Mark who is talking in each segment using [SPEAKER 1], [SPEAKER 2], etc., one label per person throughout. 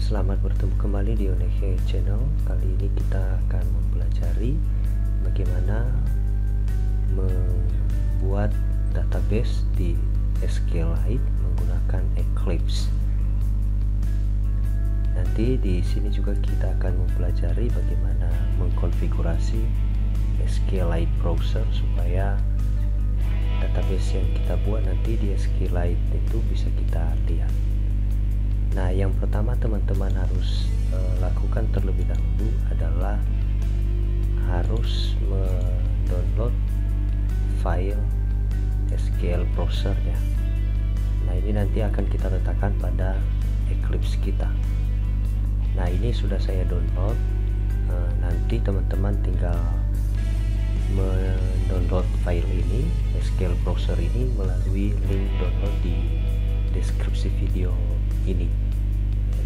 [SPEAKER 1] Selamat bertemu kembali di Oneke Channel. Kali ini kita akan mempelajari bagaimana membuat database di SQLite menggunakan Eclipse. Nanti di sini juga kita akan mempelajari bagaimana mengkonfigurasi SQLite browser supaya database yang kita buat nanti di SQLite itu bisa kita lihat. Nah, yang pertama teman-teman harus lakukan terlebih dahulu adalah harus mendownload file SQL browser-nya. Nah, ini nanti akan kita letakkan pada Eclipse kita. Nah, ini sudah saya download. Nanti teman-teman tinggal mendownload file ini, SQL browser ini, melalui link download di deskripsi video ini.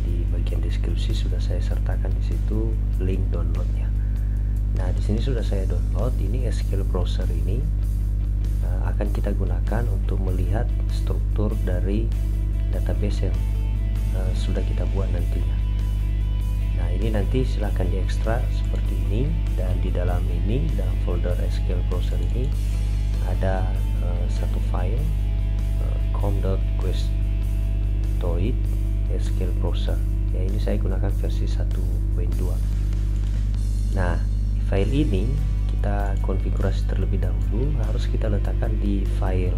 [SPEAKER 1] Di bagian deskripsi sudah saya sertakan di situ link downloadnya. Nah, di sini sudah saya download. Ini SQL browser ini akan kita gunakan untuk melihat struktur dari database yang sudah kita buat nantinya. Nah, ini nanti silahkan diekstrak seperti ini, dan di dalam ini, dalam folder SQL browser ini ada satu file com.questoid SQL browser. Ya, ini saya gunakan versi 1.2. Nah, file ini kita konfigurasi terlebih dahulu. Harus kita letakkan di file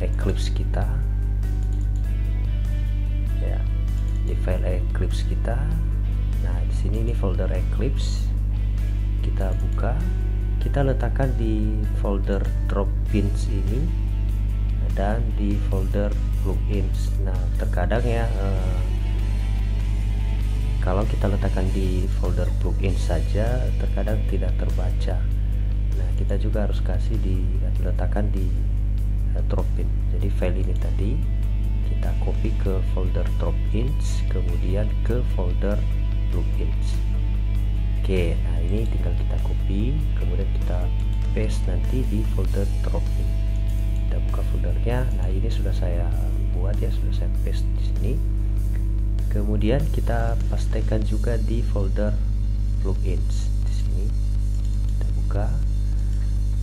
[SPEAKER 1] Eclipse kita. Ya, di file Eclipse kita. Nah, di sini ini folder Eclipse. Kita buka, kita letakkan di folder Dropbins ini dan di folder plugins. Nah, terkadang ya kalau kita letakkan di folder plugin saja terkadang tidak terbaca. Nah, kita juga harus kasih letakkan di Dropbin. Jadi file ini tadi kita copy ke folder Dropbins, kemudian ke folder plugins. Oke, nah ini tinggal kita copy, kemudian kita paste nanti di folder Dropbin. Kita buka foldernya. Nah, ini sudah saya buat ya, sudah saya paste di sini. Kemudian kita pastekan juga di folder plugins di sini. Kita buka.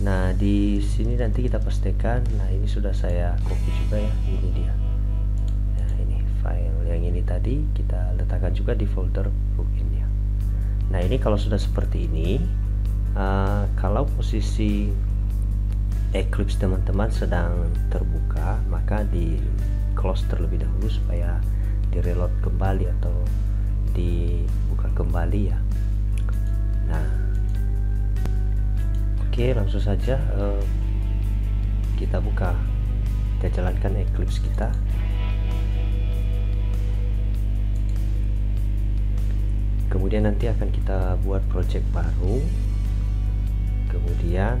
[SPEAKER 1] Nah, di sini nanti kita pastekan. Nah, ini sudah saya copy juga ya. Ini dia. Nah, ini file yang ini tadi kita letakkan juga di folder pluginnya. Nah, ini kalau sudah seperti ini, kalau posisi Eclipse teman-teman sedang terbuka, maka di close terlebih dahulu supaya di reload kembali atau dibuka kembali ya. Nah, oke, langsung saja kita buka, kita jalankan Eclipse kita. Kemudian nanti akan kita buat project baru. Kemudian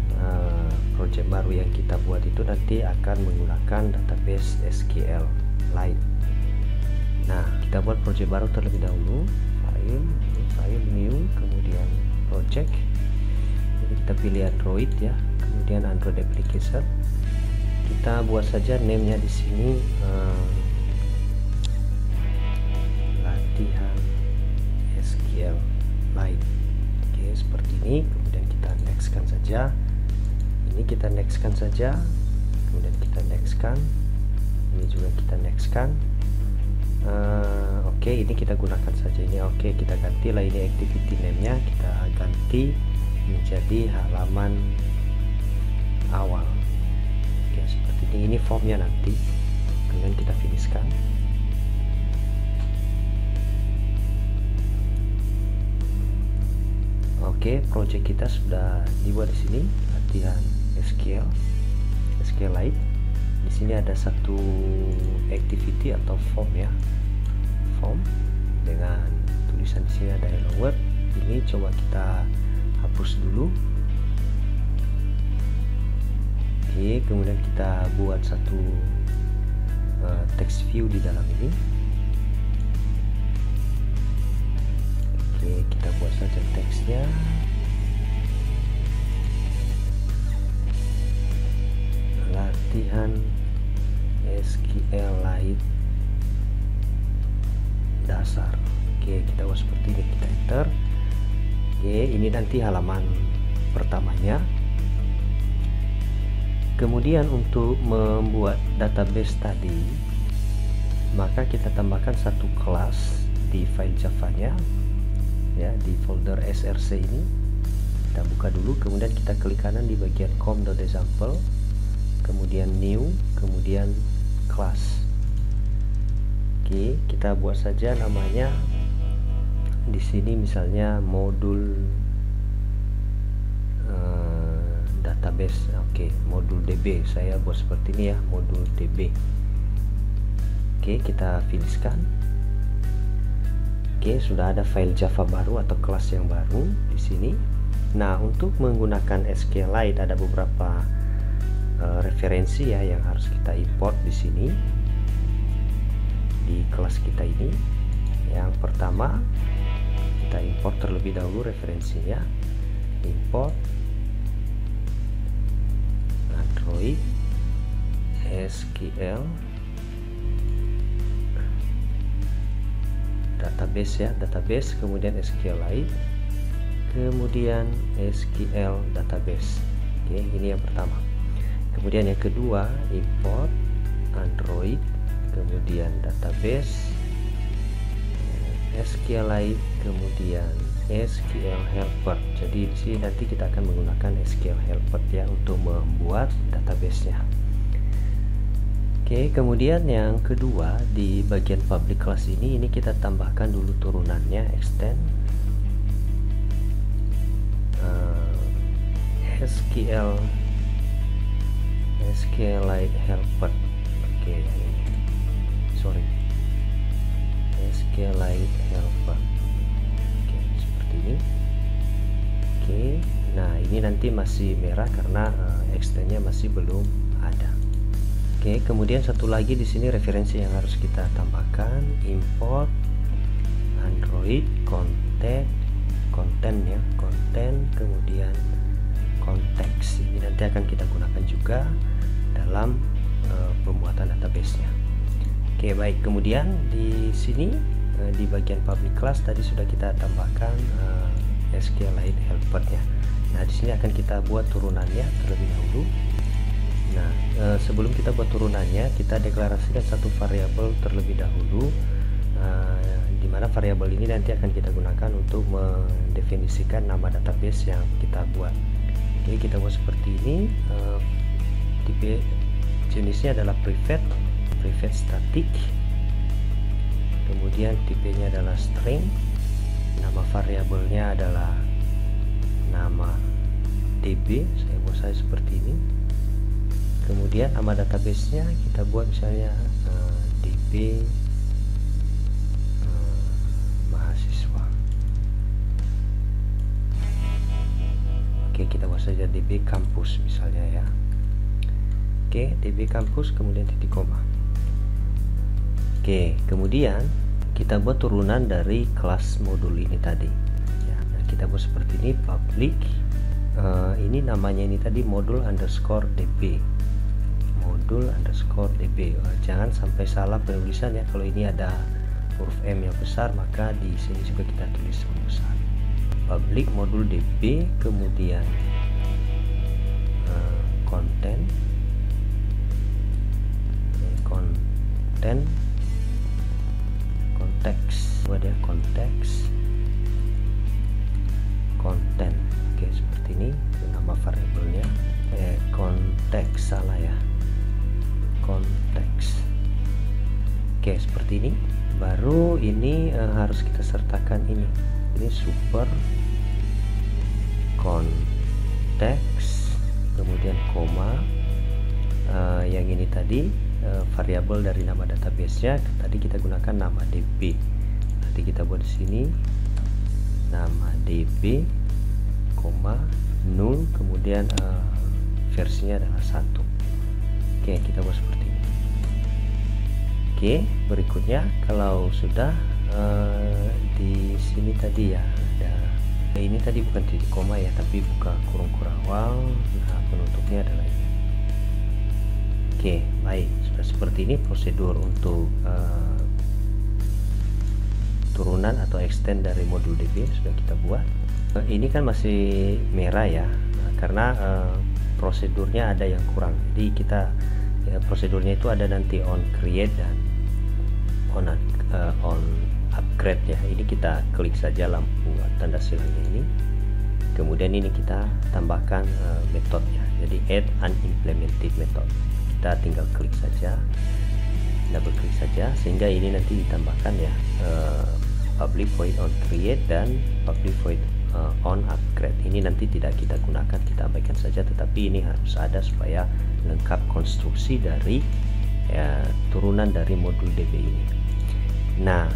[SPEAKER 1] project baru yang kita buat itu nanti akan menggunakan database SQLite. Nah, kita buat project baru terlebih dahulu. File new, kemudian project. Jadi kita pilih Android ya, kemudian Android application. Kita buat saja name-nya di sini latihan SQLite. Oke, seperti ini. Kemudian kita nextkan saja. Ini kita nextkan saja. Kemudian kita nextkan. Ini juga kita nextkan. Oke, ini kita gunakan saja ini. Oke, kita gantilah ini activity name-nya, kita ganti menjadi halaman awal. Oke, seperti ini formnya nanti. Kemudian kita finishkan. Oke, project kita sudah dibuat di sini, latihan SQLite. Di sini ada satu activity atau form ya, form dengan tulisan di sini ada hello world. Ini coba kita hapus dulu. Oke, kemudian kita buat satu text view di dalam ini. Oke, kita buat saja teksnya. Latihan SQLite nanti halaman pertamanya. Kemudian untuk membuat database tadi, maka kita tambahkan satu kelas di file Java-nya ya, di folder src ini. Kita buka dulu, kemudian kita klik kanan di bagian com.example, kemudian new, kemudian class. Oke, kita buat saja namanya di sini misalnya modul database. Oke, modul DB saya buat seperti ini ya, modul DB. Oke, kita finishkan. Oke, sudah ada file Java baru atau kelas yang baru di sini. Nah, untuk menggunakan SQLite ada beberapa referensi ya yang harus kita import di sini di kelas kita ini. Yang pertama, kita import terlebih dahulu referensinya. Import Android SQL database ya, database, kemudian SQLite, kemudian SQL database. Oke, ini yang pertama. Kemudian yang kedua, import Android, kemudian database, SQLite, kemudian SQL helper. Jadi di sini nanti kita akan menggunakan SQL helper ya untuk membuat database-nya. Oke, kemudian yang kedua di bagian public class ini kita tambahkan dulu turunannya, extend SQLite helper. Oke, sorry, SQLite helper. Oke, seperti ini. Oke, nah ini nanti masih merah karena extendnya masih belum ada. Oke, kemudian satu lagi di sini referensi yang harus kita tambahkan, import Android content ya, content, kemudian konteks. Ini nanti akan kita gunakan juga dalam pembuatan database-nya. Oke, baik. Kemudian di sini di bagian public class tadi sudah kita tambahkan SQLite helper-nya. Nah, di sini akan kita buat turunannya terlebih dahulu. Nah, sebelum kita buat turunannya, kita deklarasikan satu variabel terlebih dahulu, di mana variabel ini nanti akan kita gunakan untuk mendefinisikan nama database yang kita buat. Oke, kita buat seperti ini. Tipe jenisnya adalah private static, kemudian tipenya adalah string, nama variabelnya adalah nama DB, saya buat saya seperti ini. Kemudian nama database-nya kita buat misalnya DB mahasiswa. Oke, kita buat saja DB kampus misalnya ya. Oke, DB kampus, kemudian titik koma. Oke, kemudian kita buat turunan dari kelas modul ini tadi ya. Nah, kita buat seperti ini, public ini namanya ini tadi modul underscore DB, modul underscore DB. Jangan sampai salah penulisan ya, kalau ini ada huruf M yang besar maka di sini juga kita tulis yang besar. Public modul DB, kemudian content konteks, ada konteks content. Oke, seperti ini nama variabelnya. Konteks, salah ya, konteks. Oke, seperti ini. Baru ini harus kita sertakan ini super konteks, kemudian koma. Yang ini tadi variabel dari nama database-nya tadi kita gunakan nama DB. Nanti kita buat di sini nama DB, koma 0, kemudian versinya adalah 1. Oke, kita buat seperti ini. Oke, berikutnya kalau sudah di sini tadi ya ada ini tadi bukan titik koma ya, tapi buka kurung awal. Nah, penutupnya adalah ini. Oke, baik, sudah seperti ini prosedur untuk turunan atau extend dari modul DB sudah kita buat. Ini kan masih merah ya, karena prosedurnya ada yang kurang. Jadi kita prosedurnya itu ada nanti on create dan on upgrade ya. Ini kita klik saja lampu tanda silangnya ini, kemudian ini kita tambahkan metodenya. Jadi add unimplemented method, kita tinggal klik saja, double klik saja, sehingga ini nanti ditambahkan ya public void on create dan public void on upgrade. Ini nanti tidak kita gunakan, kita abaikan saja, tetapi ini harus ada supaya lengkap konstruksi dari turunan dari modul DB ini. Nah,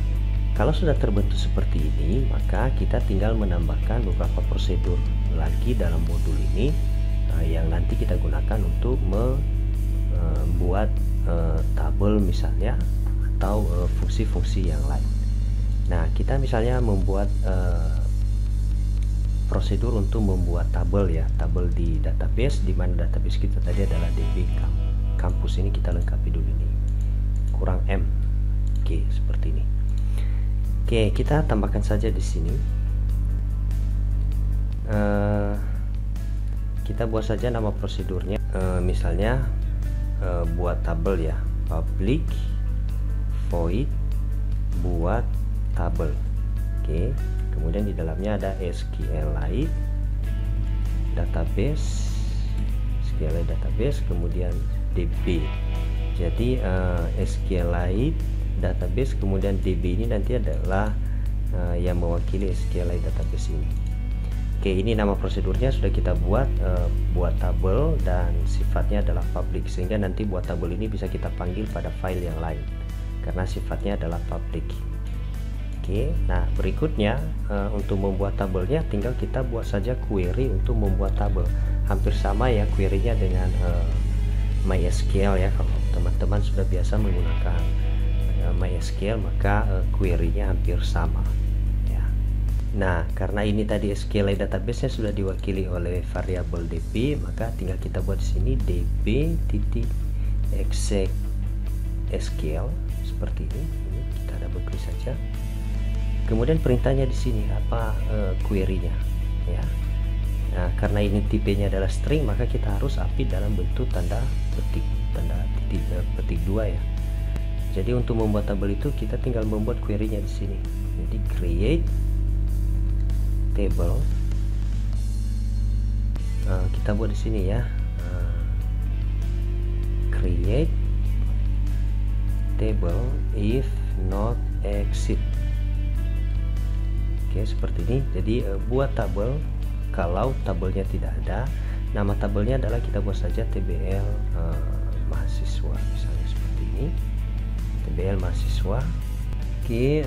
[SPEAKER 1] kalau sudah terbentuk seperti ini, maka kita tinggal menambahkan beberapa prosedur lagi dalam modul ini yang nanti kita gunakan untuk membuat tabel misalnya, atau fungsi-fungsi yang lain. Nah, kita misalnya membuat prosedur untuk membuat tabel ya, tabel di database, di mana database kita tadi adalah DB kampus. Ini kita lengkapi dulu ini, kurang M. Oke, seperti ini. Oke, kita tambahkan saja di sini. Kita buat saja nama prosedurnya, misalnya buat tabel ya, public void buat tabel. Oke, kemudian di dalamnya ada SQLite database, SQLite database, kemudian DB. Jadi SQLite database kemudian DB ini nanti adalah yang mewakili SQLite database ini. Oke, ini nama prosedurnya sudah kita buat, buat tabel dan sifatnya adalah public, sehingga nanti buat tabel ini bisa kita panggil pada file yang lain karena sifatnya adalah public. Oke, nah berikutnya untuk membuat tabelnya tinggal kita buat saja query untuk membuat tabel. Hampir sama ya query-nya dengan MySQL ya. Kalau teman-teman sudah biasa menggunakan MySQL, maka query-nya hampir sama ya. Nah, karena ini tadi SQLite database-nya sudah diwakili oleh variabel DB, maka tinggal kita buat di sini db.exec SQL seperti ini. Ini kita double klik saja. Kemudian perintahnya di sini apa, query-nya ya. Nah, karena ini tipenya adalah string, maka kita harus update dalam bentuk tanda petik, tanda titik petik 2 ya. Jadi untuk membuat tabel itu kita tinggal membuat query-nya di sini. Jadi create table, kita buat di sini ya, create table if not exit. Oke, seperti ini. Jadi buat tabel kalau tabelnya tidak ada. Nama tabelnya adalah kita buat saja TBL mahasiswa, misalnya seperti ini, TBL mahasiswa. Oke,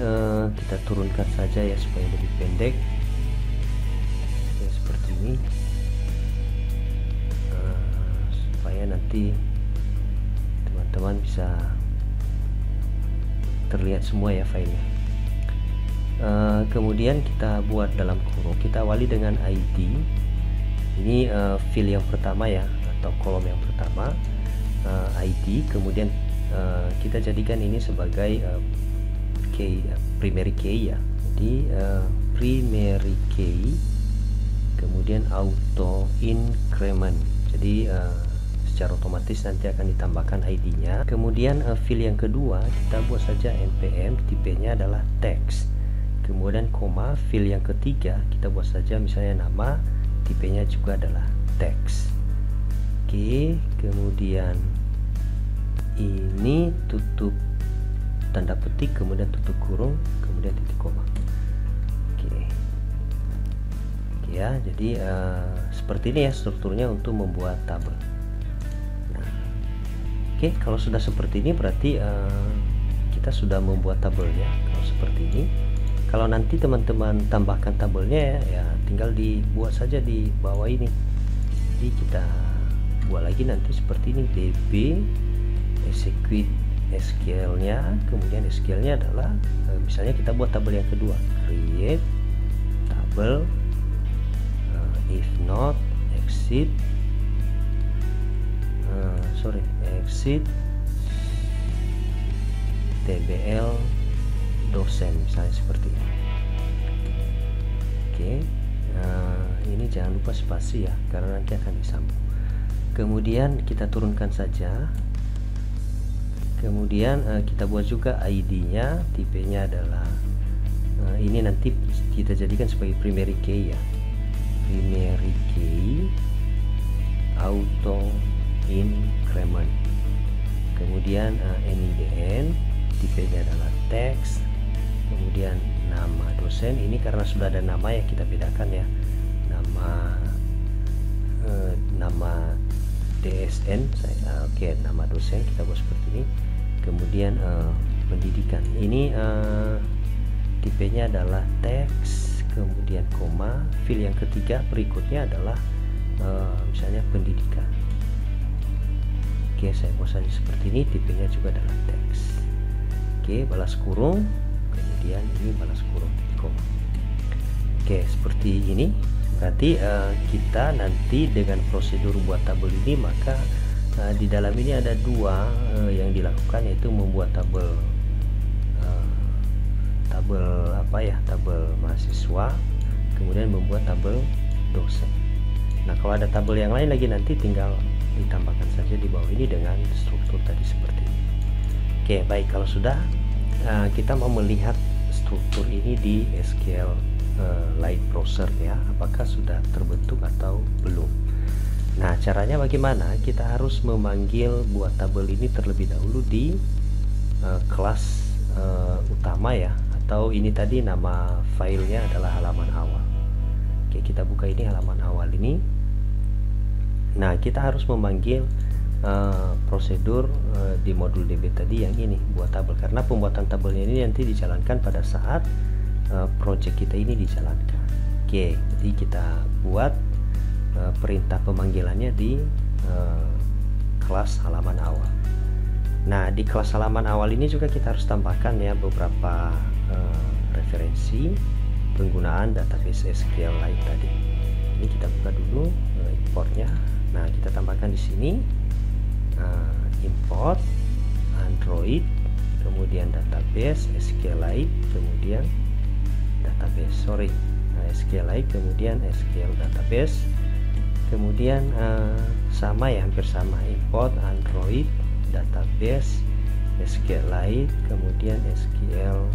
[SPEAKER 1] kita turunkan saja ya supaya lebih pendek. Oke, seperti ini, supaya nanti teman-teman bisa terlihat semua ya filenya. Kemudian kita buat dalam kurung, kita awali dengan ID. Ini field yang pertama ya, atau kolom yang pertama, ID. Kemudian kita jadikan ini sebagai key, primary key ya. Jadi primary key, kemudian auto increment. Jadi secara otomatis nanti akan ditambahkan ID-nya. Kemudian field yang kedua kita buat saja npm, tipenya adalah text. Kemudian koma, field yang ketiga kita buat saja misalnya nama, tipenya juga adalah text. Oke, kemudian ini tutup tanda petik, kemudian tutup kurung, kemudian titik koma. Oke ya, jadi seperti ini ya strukturnya untuk membuat tabel. Nah, oke, kalau sudah seperti ini berarti kita sudah membuat tabelnya. Kalau seperti ini, kalau nanti teman-teman tambahkan tabelnya ya tinggal dibuat saja di bawah ini. Jadi kita buat lagi nanti seperti ini, db execute SQL nya, kemudian SQL nya adalah misalnya kita buat tabel yang kedua, create tabel if not exit exit tbl dosen, misalnya seperti ini. Oke, Ini jangan lupa spasi ya, karena nanti akan disambung. Kemudian kita turunkan saja. Kemudian kita buat juga ID-nya, tipenya adalah ini nanti kita jadikan sebagai primary key ya, primary key auto increment. Kemudian NIDN, tipenya adalah text. Kemudian nama dosen, ini karena sudah ada nama ya kita bedakan ya, nama DSN saya, oke, nama dosen kita buat seperti ini. Kemudian pendidikan, ini tipenya adalah teks, kemudian koma, fill yang ketiga berikutnya adalah misalnya pendidikan. Oke, saya buat saja seperti ini, tipenya juga adalah teks. Oke, balas kurung, kemudian ini balas kurung titik koma. Oke, seperti ini. Berarti kita nanti dengan prosedur buat tabel ini, maka di dalam ini ada dua yang dilakukan, yaitu membuat tabel tabel mahasiswa, kemudian membuat tabel dosen. Nah, kalau ada tabel yang lain lagi nanti tinggal ditambahkan saja di bawah ini dengan struktur tadi seperti ini. Oke, baik, kalau sudah kita mau melihat struktur ini di SQLite browser ya, apakah sudah terbentuk atau belum. Nah, caranya bagaimana? Kita harus memanggil buat tabel ini terlebih dahulu di kelas utama ya, atau ini tadi nama filenya adalah halaman awal. Oke, kita buka ini halaman awal ini. Nah, kita harus memanggil prosedur di modul DB tadi yang ini, buat tabel, karena pembuatan tabelnya ini nanti dijalankan pada saat project kita ini dijalankan. Oke, jadi kita buat perintah pemanggilannya di kelas halaman awal. Nah, di kelas halaman awal ini juga kita harus tambahkan ya beberapa referensi penggunaan database SQLite tadi. Ini kita buka dulu importnya. Nah, kita tambahkan di sini import Android, kemudian database SQLite, kemudian database, SQLite, kemudian SQL database, kemudian sama ya, hampir sama, import Android database SQLite, kemudian SQL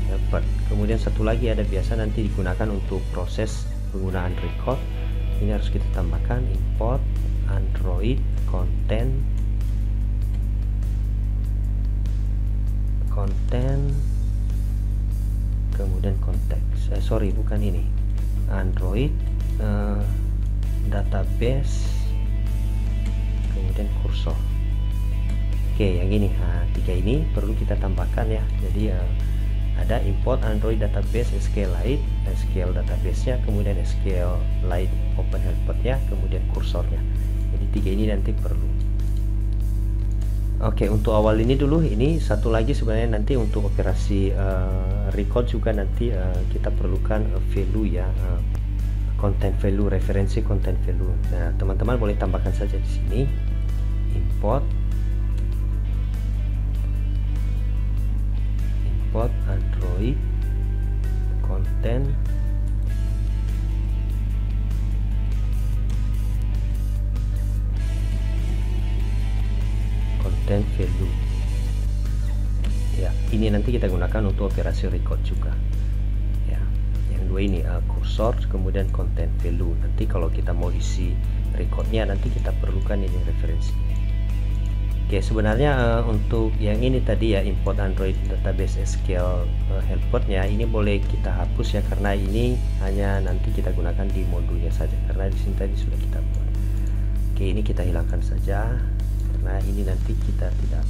[SPEAKER 1] helper. Kemudian satu lagi ada biasa nanti digunakan untuk proses penggunaan record, ini harus kita tambahkan import Android content kemudian konteks, bukan ini, Android database kemudian kursor. Oke, yang ini, tiga ini perlu kita tambahkan ya. Jadi ada import Android database SQLite, SQL database-nya, kemudian SQLite open helper-nya, kemudian kursornya. Jadi tiga ini nanti perlu. Oke, untuk awal ini dulu, ini satu lagi sebenarnya nanti untuk operasi record juga nanti kita perlukan value ya, content value, referensi content value. Nah, teman-teman boleh tambahkan saja di sini import Android content value ya. Ini nanti kita gunakan untuk operasi record juga ya. Yang dua ini kursor, kemudian content value. Nanti kalau kita mau isi recordnya nanti kita perlukan ini referensi. Oke, sebenarnya untuk yang ini tadi ya, import Android database SQL helper-nya ini boleh kita hapus ya, karena ini hanya nanti kita gunakan di modulnya saja, karena di sini tadi sudah kita buat. Oke, ini kita hilangkan saja karena ini nanti kita tidak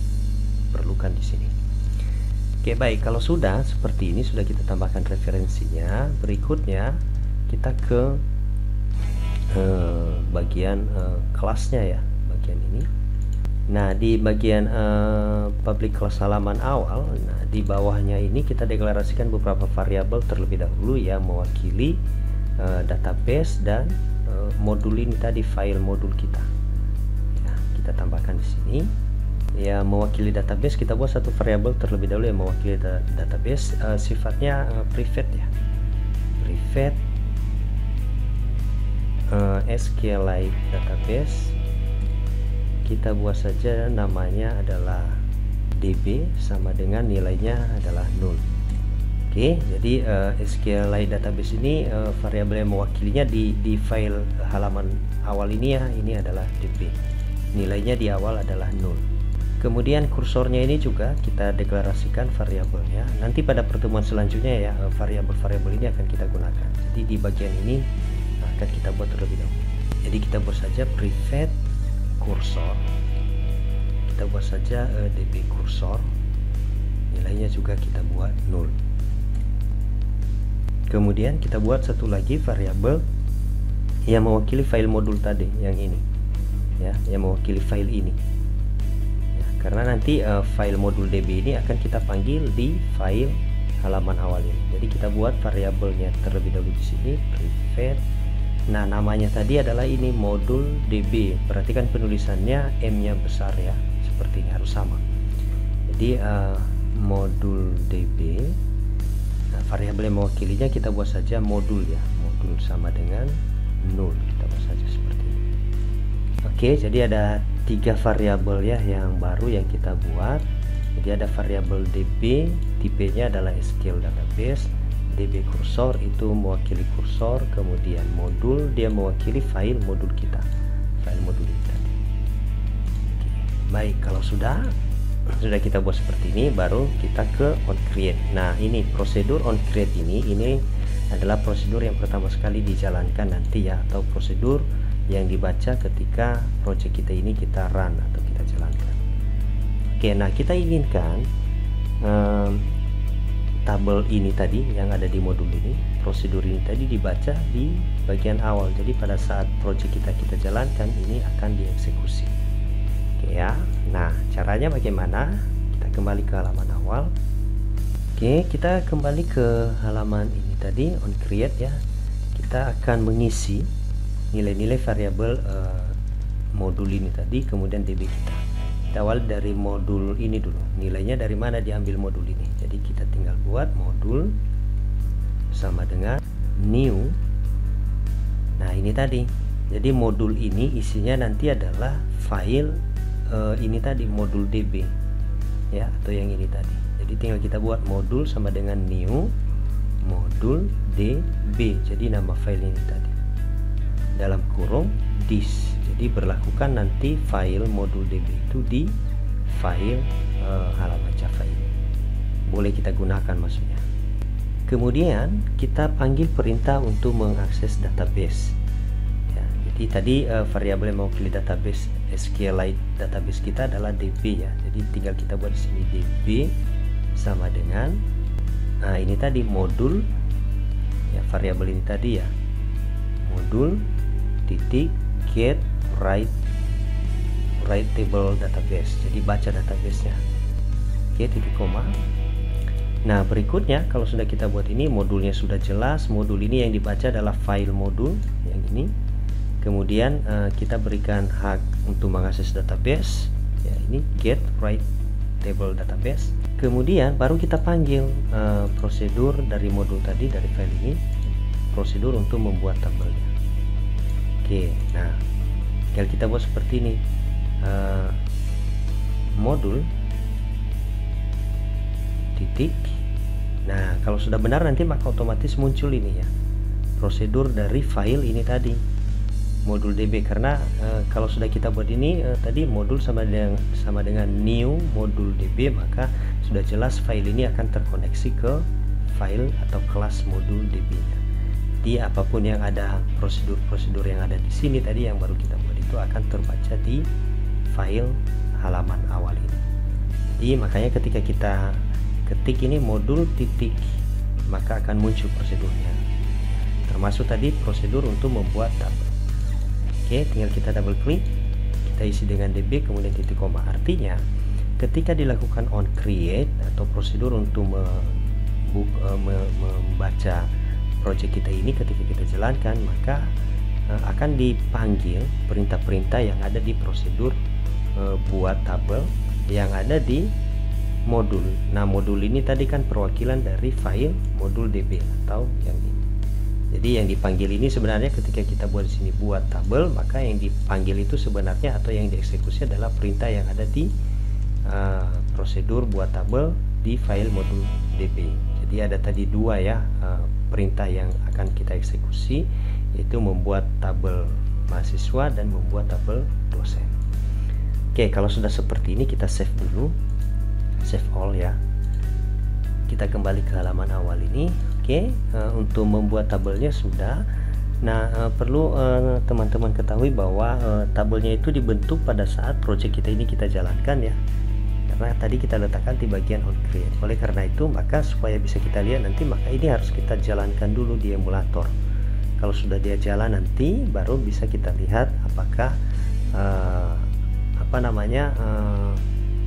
[SPEAKER 1] perlukan di sini. Oke, baik, kalau sudah seperti ini, sudah kita tambahkan referensinya. Berikutnya kita ke bagian kelasnya ya, bagian ini. Nah, di bagian public class halaman awal, nah di bawahnya ini kita deklarasikan beberapa variabel terlebih dahulu ya, mewakili database dan modul ini tadi, file modul kita. Ya, kita tambahkan di sini. Ya, mewakili database kita buat satu variabel terlebih dahulu yang mewakili database, sifatnya private ya. private SQLite database, kita buat saja namanya adalah db sama dengan nilainya adalah 0. Oke, jadi SQLite database ini variabel yang mewakilinya di file halaman awal ini ya, ini adalah db, nilainya di awal adalah 0. Kemudian kursornya ini juga kita deklarasikan variabelnya. Nanti pada pertemuan selanjutnya ya, variabel-variabel ini akan kita gunakan. Jadi di bagian ini akan kita buat terlebih dahulu. Jadi kita buat saja private kursor, kita buat saja db kursor, nilainya juga kita buat 0. Kemudian kita buat satu lagi variabel yang mewakili file modul tadi, yang ini ya, yang mewakili file ini ya, karena nanti file modul db ini akan kita panggil di file halaman awal ini. Jadi kita buat variabelnya terlebih dahulu di sini, private. Nah, namanya tadi adalah ini modul db, perhatikan penulisannya m-nya besar ya, seperti ini harus sama. Jadi modul db, nah, variabel yang mewakilinya kita buat saja modul ya, modul sama dengan 0, kita buat saja seperti ini. Oke, jadi ada 3 variabel ya yang baru yang kita buat. Jadi ada variabel db, tipenya adalah SQL database, db kursor itu mewakili kursor, kemudian modul dia mewakili file modul kita, file modul ini tadi. Oke, baik, kalau sudah kita buat seperti ini, baru kita ke onCreate. Nah, ini prosedur onCreate ini adalah prosedur yang pertama sekali dijalankan nanti ya, atau prosedur yang dibaca ketika project kita ini kita run atau kita jalankan. Oke, nah kita inginkan tabel ini tadi yang ada di modul ini, prosedur ini tadi dibaca di bagian awal. Jadi pada saat project kita jalankan, ini akan dieksekusi. Oke ya. Nah, caranya bagaimana? Kita kembali ke halaman awal. Oke, kita kembali ke halaman ini tadi, onCreate ya. Kita akan mengisi nilai-nilai variabel modul ini tadi, kemudian db kita. Kita awal dari modul ini dulu. Nilainya dari mana diambil modul ini? Jadi kita tinggal buat modul sama dengan new. Nah, ini tadi. Jadi modul ini isinya nanti adalah file ini tadi, modul db ya, atau yang ini tadi. Jadi tinggal kita buat modul sama dengan new modul db. Jadi nama file ini tadi dalam kurung this. Jadi berlakukan nanti file modul db itu di file halaman Java ini. Boleh kita gunakan maksudnya. Kemudian kita panggil perintah untuk mengakses database. Ya, jadi tadi variabel yang mewakili database SQLite database kita adalah db ya. Jadi tinggal kita buat di sini db sama dengan ini tadi modul ya, variabel ini tadi ya, modul titik get write table database. Jadi baca databasenya. Oke, titik koma. Nah, berikutnya kalau sudah kita buat ini, modulnya sudah jelas. Modul ini yang dibaca adalah file modul yang ini. Kemudian kita berikan hak untuk mengakses database ya, ini get write table database. Kemudian baru kita panggil prosedur dari modul tadi, dari file ini, prosedur untuk membuat tabelnya. Oke, nah tinggal kita buat seperti ini, modul titik. Nah, kalau sudah benar nanti maka otomatis muncul ini ya, prosedur dari file ini tadi, modul db. Karena kalau sudah kita buat ini tadi modul sama dengan new modul db, maka sudah jelas file ini akan terkoneksi ke file atau kelas modul db nya. Jadi apapun yang ada, prosedur-prosedur yang ada di sini tadi yang baru kita buat itu akan terbaca di file halaman awal ini. Jadi makanya ketika kita ketik ini modul titik, maka akan muncul prosedurnya, termasuk tadi prosedur untuk membuat tabel. Oke, tinggal kita double klik, kita isi dengan db kemudian titik koma. Artinya ketika dilakukan onCreate atau prosedur untuk membaca project kita ini, ketika kita jalankan maka akan dipanggil perintah-perintah yang ada di prosedur buat tabel yang ada di modul. Nah, modul ini tadi kan perwakilan dari file modul db atau yang ini. Jadi yang dipanggil ini sebenarnya ketika kita buat di sini buat tabel, maka yang dipanggil itu sebenarnya atau yang dieksekusi adalah perintah yang ada di prosedur buat tabel di file modul DB. Jadi ada tadi dua ya perintah yang akan kita eksekusi, yaitu membuat tabel mahasiswa dan membuat tabel dosen. Oke, kalau sudah seperti ini kita save dulu, save all ya. Kita kembali ke halaman awal ini. Oke, untuk membuat tabelnya sudah. Nah, perlu teman-teman ketahui bahwa tabelnya itu dibentuk pada saat project kita ini kita jalankan ya. Karena tadi kita letakkan di bagian on create. Oleh karena itu, maka supaya bisa kita lihat nanti, maka ini harus kita jalankan dulu di emulator. Kalau sudah dia jalan nanti, baru bisa kita lihat apakah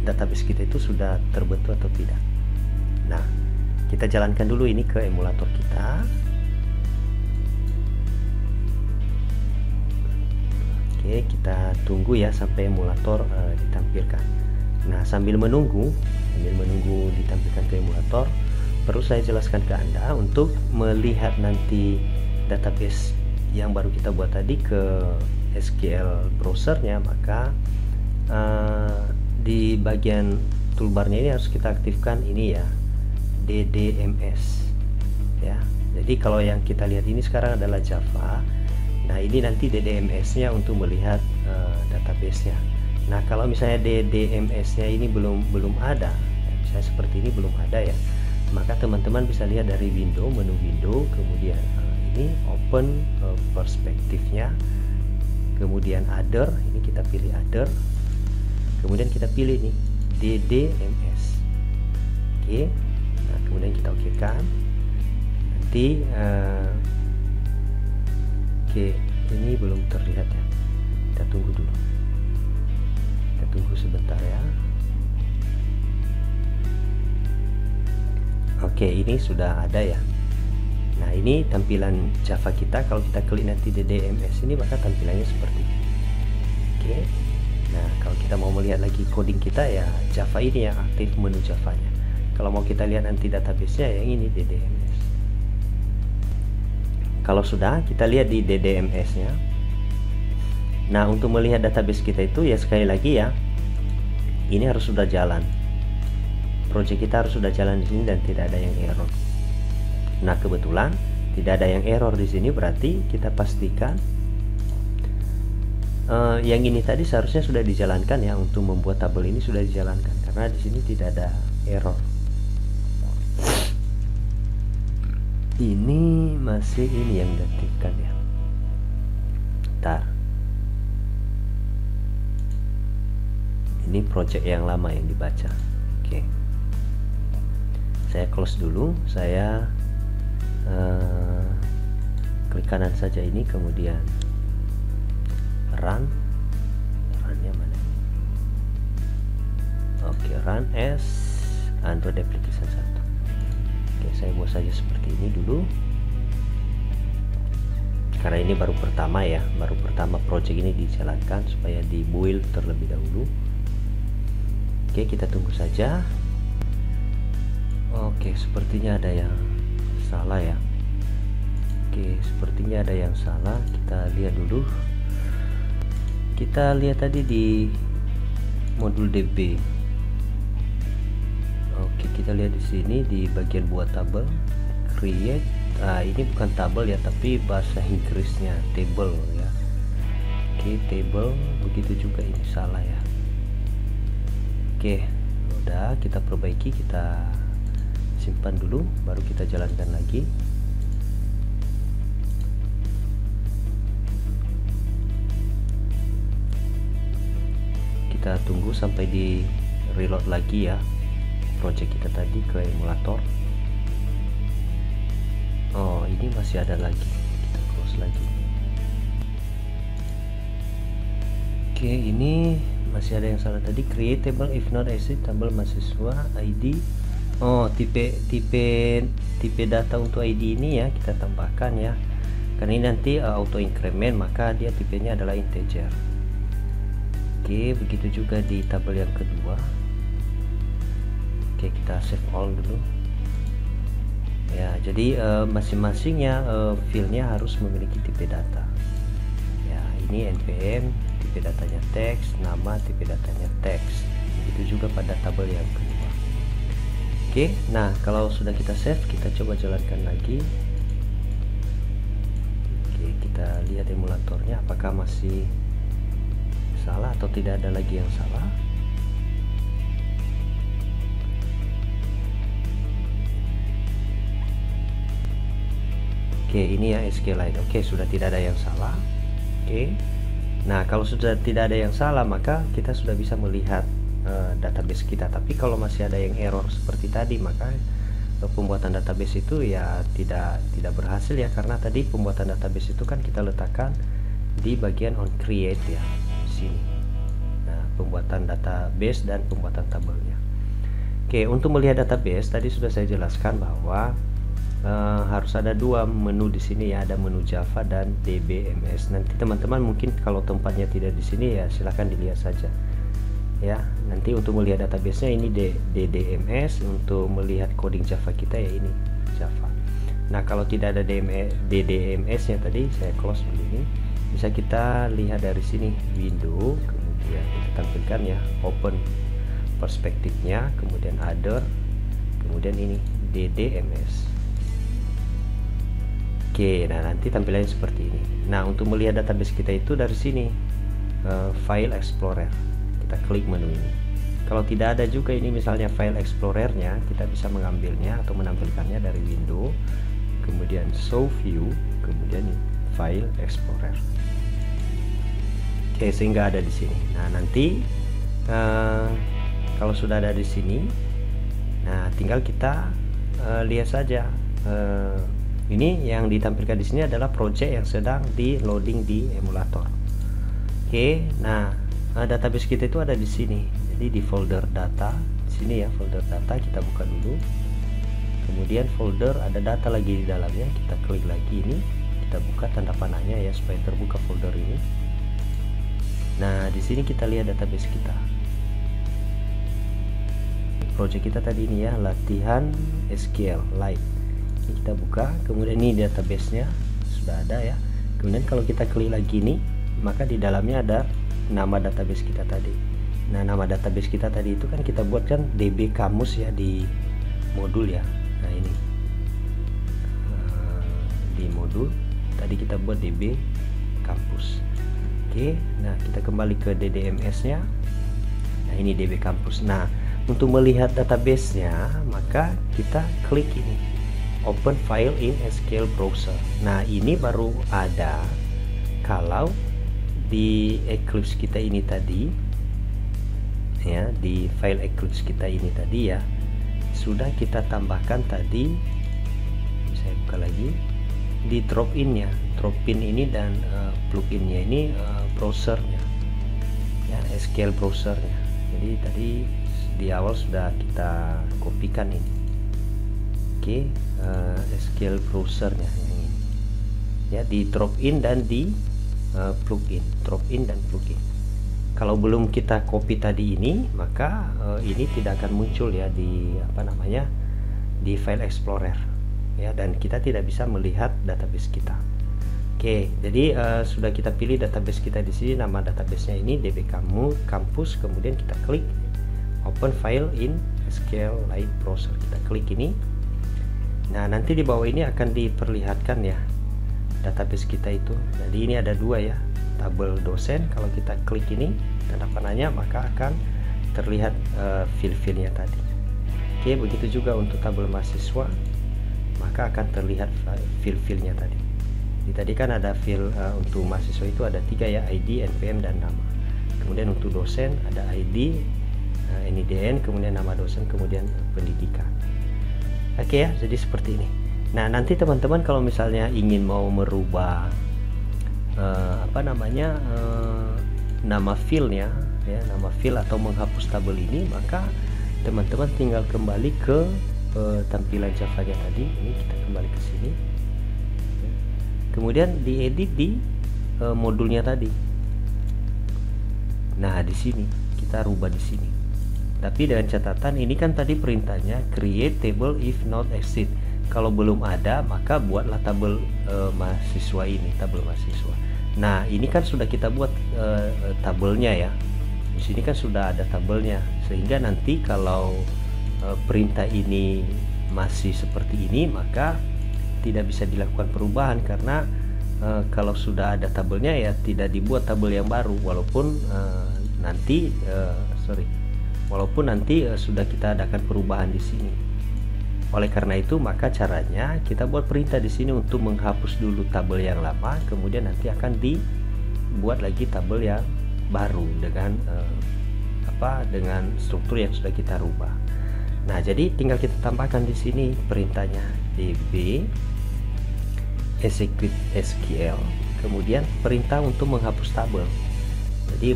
[SPEAKER 1] database kita itu sudah terbentuk atau tidak. Nah, kita jalankan dulu ini ke emulator kita. Oke, kita tunggu ya sampai emulator ditampilkan. Nah, sambil menunggu ditampilkan ke emulator, perlu saya jelaskan ke Anda untuk melihat nanti database yang baru kita buat tadi ke SQL browsernya, maka di bagian toolbarnya ini harus kita aktifkan ini ya, DDMS ya. Jadi kalau yang kita lihat ini sekarang adalah Java. Nah, ini nanti DDMS-nya untuk melihat database-nya. Nah, kalau misalnya DDMS-nya ini belum ada, misalnya seperti ini belum ada ya, maka teman-teman bisa lihat dari menu window, kemudian ini open perspektifnya, kemudian other, ini kita pilih other, kemudian kita pilih nih DDMS. Oke. Nah, kemudian kita oke kan. Nanti oke, ini belum terlihat ya. Kita tunggu dulu. Kita tunggu sebentar ya. Oke, ini sudah ada ya. Nah, ini tampilan Java kita. Kalau kita klik nanti DDMS ini, maka tampilannya seperti ini. Oke. Nah, kalau kita mau melihat lagi coding kita ya, Java ini yang aktif menu Java-nya. Kalau mau kita lihat nanti database-nya yang ini DDMS. Kalau sudah, kita lihat di DDMS-nya. Nah, untuk melihat database kita itu ya sekali lagi ya, ini harus sudah jalan. Project kita harus sudah jalan di sini dan tidak ada yang error. Nah, kebetulan tidak ada yang error di sini, berarti kita pastikan yang ini tadi seharusnya sudah dijalankan ya, untuk membuat tabel ini sudah dijalankan karena di sini tidak ada error. Ini masih ini yang diaktifkan ya. Bentar. Ini project yang lama yang dibaca. Oke. Saya close dulu. Saya klik kanan saja ini, kemudian runnya mana? Oke, run as Android application 1. Oke, saya buat saja seperti ini dulu karena ini baru pertama ya, baru pertama project ini dijalankan, supaya di build terlebih dahulu. Oke, kita tunggu saja. Oke, sepertinya ada yang salah ya. Oke, sepertinya ada yang salah. Kita lihat dulu. Kita lihat tadi di modul DB. Oke, kita lihat di sini di bagian buat tabel, create. Nah, ini bukan tabel ya, tapi bahasa Inggrisnya table ya. Oke, table. Begitu juga ini salah ya. Oke, udah kita perbaiki, kita simpan dulu, baru kita jalankan lagi. Kita tunggu sampai di reload lagi ya project kita tadi ke emulator. Oh, ini masih ada lagi, kita close lagi. Oke, ini masih ada yang salah tadi, create table if not exist tabel mahasiswa ID. Oh, tipe data untuk ID ini ya kita tambahkan ya, karena ini nanti auto increment, maka dia tipenya adalah integer. Oke, begitu juga di tabel yang kedua. Oke, kita save all dulu. Ya, jadi masing-masingnya filenya harus memiliki tipe data. Ya, ini npm, tipe datanya teks, nama, tipe datanya teks. Begitu juga pada tabel yang kedua. Oke, nah kalau sudah kita save, kita coba jalankan lagi. Oke, kita lihat emulatornya apakah masih salah atau tidak ada lagi yang salah. Oke, ini ya SQLite. Oke, sudah tidak ada yang salah. Oke, nah kalau sudah tidak ada yang salah, maka kita sudah bisa melihat database kita. Tapi kalau masih ada yang error seperti tadi, maka pembuatan database itu ya tidak berhasil ya, karena tadi pembuatan database itu kan kita letakkan di bagian on create ya, di sini. Nah, pembuatan database dan pembuatan tabelnya. Oke, untuk melihat database tadi sudah saya jelaskan bahwa harus ada dua menu di sini ya, ada menu Java dan DBMS. Nanti teman-teman mungkin kalau tempatnya tidak di sini ya silahkan dilihat saja ya. Nanti untuk melihat databasenya ini DDMS, untuk melihat coding Java kita ya ini Java. Nah, kalau tidak ada DDMS nya tadi saya close dulu ini, bisa kita lihat dari sini window, kemudian kita tampilkan ya open perspektifnya, kemudian other, kemudian ini DDMS. Oke, nah nanti tampilannya seperti ini. Nah, untuk melihat database kita itu dari sini File Explorer, kita klik menu ini. Kalau tidak ada juga ini misalnya File Explorernya, kita bisa mengambilnya atau menampilkannya dari window, kemudian Show View, kemudian File Explorer. Oke, sehingga ada di sini. Nah, nanti kalau sudah ada di sini, nah tinggal kita lihat saja. Ini yang ditampilkan di sini adalah project yang sedang di loading di emulator. Oke, nah database kita itu ada di sini. Jadi di folder data, di sini ya folder data, kita buka dulu. Kemudian folder ada data lagi di dalamnya, kita klik lagi ini, kita buka tanda panahnya ya supaya terbuka folder ini. Nah, di sini kita lihat database kita. Project kita tadi ini ya, latihan SQLite. Kita buka, kemudian ini databasenya sudah ada ya. Kemudian kalau kita klik lagi nih, maka di dalamnya ada nama database kita tadi. Nah, nama database kita tadi itu kan kita buat kan DB kamus ya di modul ya. Nah, ini di modul tadi kita buat DB kampus. Oke, nah kita kembali ke DDMS nya. Nah, ini DB kampus. Nah, untuk melihat database-nya, maka kita klik ini Open File in SQL Browser. Nah, ini baru ada kalau di Eclipse kita ini tadi ya, di file Eclipse kita ini tadi ya, sudah kita tambahkan tadi. Saya buka lagi di drop-in nya, drop-in ini dan plugin-nya ini browsernya ya, SQL browsernya. Jadi tadi di awal sudah kita kopikan ini. Oke, SQL browsernya yang ini ya, di drop in dan di plugin, drop in dan plugin. Kalau belum kita copy tadi ini, maka ini tidak akan muncul ya di apa namanya, di file explorer ya, dan kita tidak bisa melihat database kita. Oke, jadi sudah kita pilih database kita di sini, nama databasenya ini DB kampus, kemudian kita klik Open File in SQLite Browser, kita klik ini. Nah, nanti di bawah ini akan diperlihatkan ya database kita itu. Jadi ini ada dua ya, tabel dosen. Kalau kita klik ini tanda panahnya, maka akan terlihat file-filenya tadi. Oke, begitu juga untuk tabel mahasiswa, maka akan terlihat file-filenya tadi. Jadi tadi kan ada file untuk mahasiswa itu ada 3 ya, ID, NPM, dan nama. Kemudian untuk dosen ada ID, NIDN, kemudian nama dosen, kemudian pendidikan. Oke ya, jadi seperti ini. Nah, nanti teman-teman kalau misalnya ingin mau merubah nama filenya ya, nama file atau menghapus tabel ini, maka teman-teman tinggal kembali ke tampilan Java-nya tadi. Ini kita kembali ke sini. Kemudian diedit di modulnya tadi. Nah, di sini kita rubah di sini. Tapi dengan catatan ini kan tadi perintahnya create table if not exist. Kalau belum ada, maka buatlah tabel mahasiswa ini, tabel mahasiswa. Nah, ini kan sudah kita buat tabelnya ya. Di sini kan sudah ada tabelnya, sehingga nanti kalau perintah ini masih seperti ini, maka tidak bisa dilakukan perubahan, karena kalau sudah ada tabelnya ya tidak dibuat tabel yang baru, walaupun nanti sudah kita adakan perubahan di sini. Oleh karena itu, maka caranya kita buat perintah di sini untuk menghapus dulu tabel yang lama, kemudian nanti akan dibuat lagi tabel yang baru dengan dengan struktur yang sudah kita rubah. Nah, jadi tinggal kita tambahkan di sini perintahnya db execute SQL, kemudian perintah untuk menghapus tabel. Jadi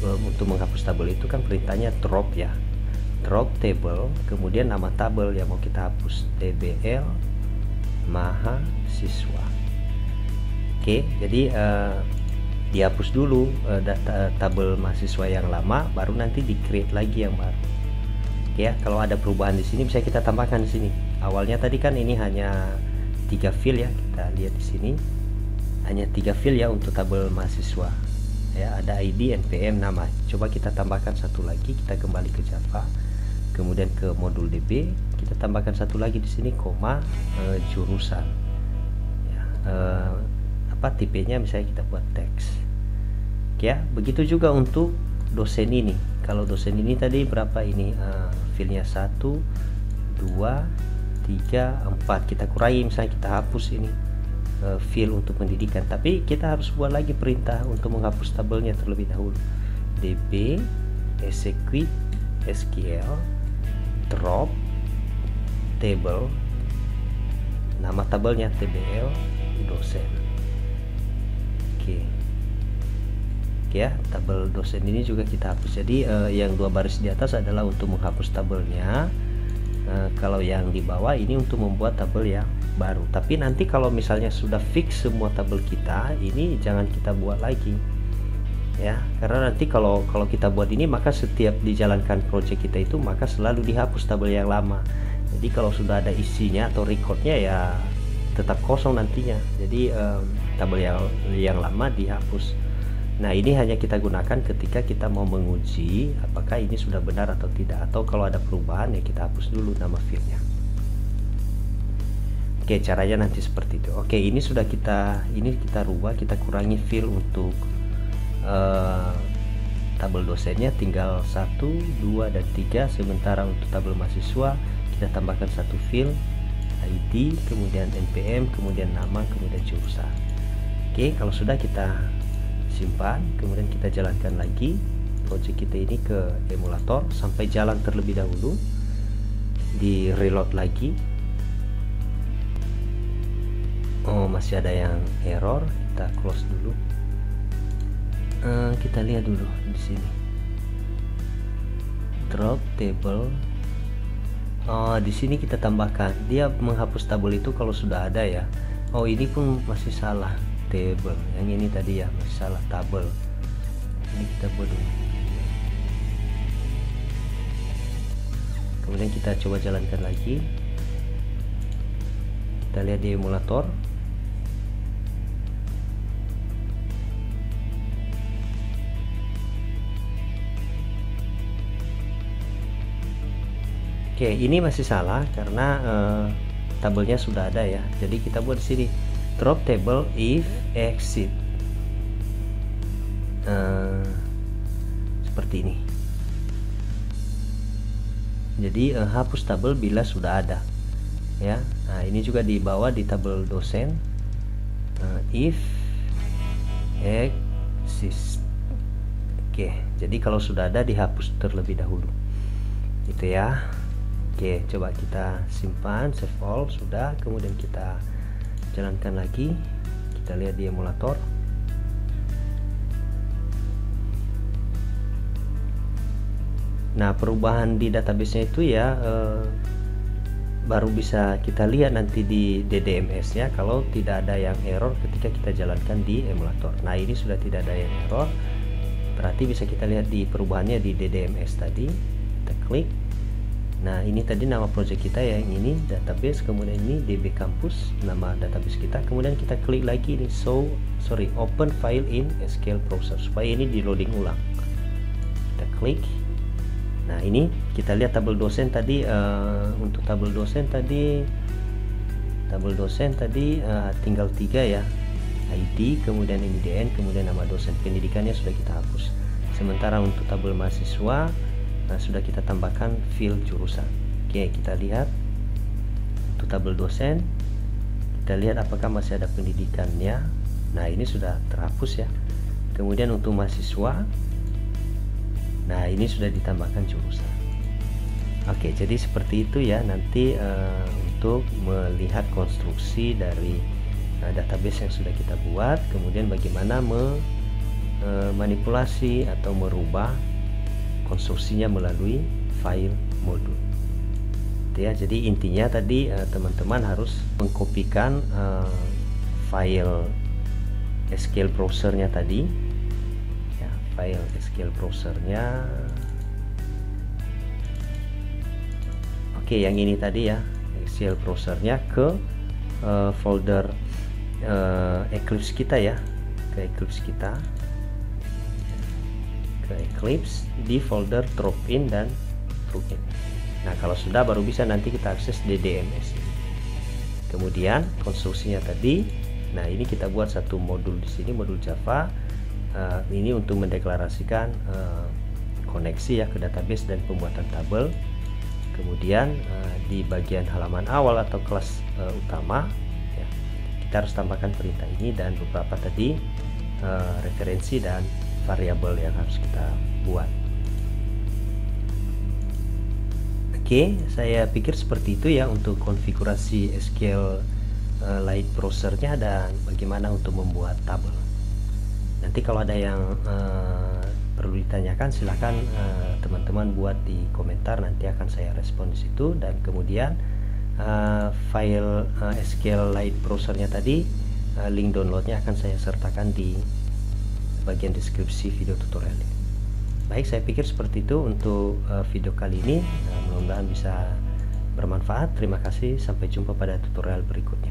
[SPEAKER 1] untuk menghapus tabel itu kan perintahnya drop ya, drop table, kemudian nama tabel yang mau kita hapus tbl mahasiswa. Oke, jadi dihapus dulu data tabel mahasiswa yang lama, baru nanti di create lagi yang baru. Oke ya, kalau ada perubahan di sini bisa kita tambahkan di sini. Awalnya tadi kan ini hanya 3 field ya, kita lihat di sini hanya 3 field ya untuk tabel mahasiswa ya, ada ID, NPM, nama. Coba kita tambahkan satu lagi, kita kembali ke Java, kemudian ke modul DB, kita tambahkan satu lagi di sini koma jurusan ya, tipenya misalnya kita buat teks ya. Begitu juga untuk dosen ini. Kalau dosen ini tadi berapa ini fieldnya 1 2 3 4, kita kurangi, misalnya kita hapus ini field untuk pendidikan, tapi kita harus buat lagi perintah untuk menghapus tabelnya terlebih dahulu. db execute SQL drop table, nama tabelnya tbl dosen. Oke ya, tabel dosen ini juga kita hapus. Jadi yang 2 baris di atas adalah untuk menghapus tabelnya. Kalau yang di bawah ini untuk membuat tabel yang baru. Tapi nanti kalau misalnya sudah fix semua tabel kita, ini jangan kita buat lagi ya, karena nanti kalau kita buat ini, maka setiap dijalankan project kita itu maka selalu dihapus tabel yang lama. Jadi kalau sudah ada isinya atau recordnya ya tetap kosong nantinya. Jadi tabel yang lama dihapus. Nah, ini hanya kita gunakan ketika kita mau menguji apakah ini sudah benar atau tidak, atau kalau ada perubahan ya kita hapus dulu nama fieldnya. Oke, caranya nanti seperti itu. Oke, ini sudah kita rubah, kita kurangi field untuk tabel dosennya, tinggal 1 2 dan 3. Sementara untuk tabel mahasiswa kita tambahkan satu field ID, kemudian NPM, kemudian nama, kemudian jurusan. Oke, kalau sudah kita simpan, kemudian kita jalankan lagi project kita ini ke emulator sampai jalan terlebih dahulu, di reload lagi. Oh, masih ada yang error, kita close dulu. Kita lihat dulu di sini drop table. Oh, di sini kita tambahkan, dia menghapus tabel itu kalau sudah ada ya. Oh, ini pun masih salah table, yang ini tadi ya masih salah tabel. Ini kita buat dulu, kemudian kita coba jalankan lagi, kita lihat di emulator. Oke, ini masih salah karena tabelnya sudah ada ya. Jadi kita buat di sini drop table if exit seperti ini. Jadi hapus tabel bila sudah ada ya. Nah, ini juga di bawah di tabel dosen if exist. Oke, jadi kalau sudah ada dihapus terlebih dahulu gitu ya. Oke, coba kita simpan, save all, sudah. Kemudian kita jalankan lagi, kita lihat di emulator. Nah, perubahan di database-nya itu ya baru bisa kita lihat nanti di DDMS ya, kalau tidak ada yang error ketika kita jalankan di emulator. Nah, ini sudah tidak ada yang error, berarti bisa kita lihat di perubahannya di DDMS tadi. Kita klik, Nah, ini tadi nama project kita ya, yang ini database, kemudian ini DB Campus, nama database kita. Kemudian kita klik lagi ini open file in SQL browser supaya ini di loading ulang. Kita klik. Nah, ini kita lihat tabel dosen tadi. Untuk tabel dosen tadi tinggal 3 ya, ID, kemudian IDN, kemudian nama dosen. Pendidikannya sudah kita hapus. Sementara untuk tabel mahasiswa sudah kita tambahkan field jurusan. Oke, kita lihat untuk tabel dosen, kita lihat apakah masih ada pendidikannya. Nah, ini sudah terhapus ya. Kemudian untuk mahasiswa, nah ini sudah ditambahkan jurusan. Oke, jadi seperti itu ya nanti untuk melihat konstruksi dari database yang sudah kita buat, kemudian bagaimana memanipulasi atau merubah konstruksinya melalui file modul. Ya, jadi intinya tadi teman-teman harus mengkopikan file SQL browsernya tadi ya, file SQL browsernya. Oke, yang ini tadi ya, SQL browsernya ke folder Eclipse kita ya, ke Eclipse di folder drop-in dan plugin. Nah, kalau sudah baru bisa nanti kita akses DDMS. Kemudian konstruksinya tadi, nah ini kita buat satu modul di sini, modul Java. Ini untuk mendeklarasikan koneksi ya ke database dan pembuatan tabel. Kemudian di bagian halaman awal atau kelas utama ya, kita harus tambahkan perintah ini dan beberapa tadi referensi dan variabel yang harus kita buat. Oke, saya pikir seperti itu ya untuk konfigurasi SQLite browsernya dan bagaimana untuk membuat tabel. Nanti kalau ada yang perlu ditanyakan silahkan teman-teman buat di komentar, nanti akan saya respon di situ. Dan kemudian file SQLite browsernya tadi, link downloadnya akan saya sertakan di bagian deskripsi video tutorial ini. Baik, saya pikir seperti itu untuk video kali ini. Mudah-mudahan bisa bermanfaat. Terima kasih, sampai jumpa pada tutorial berikutnya.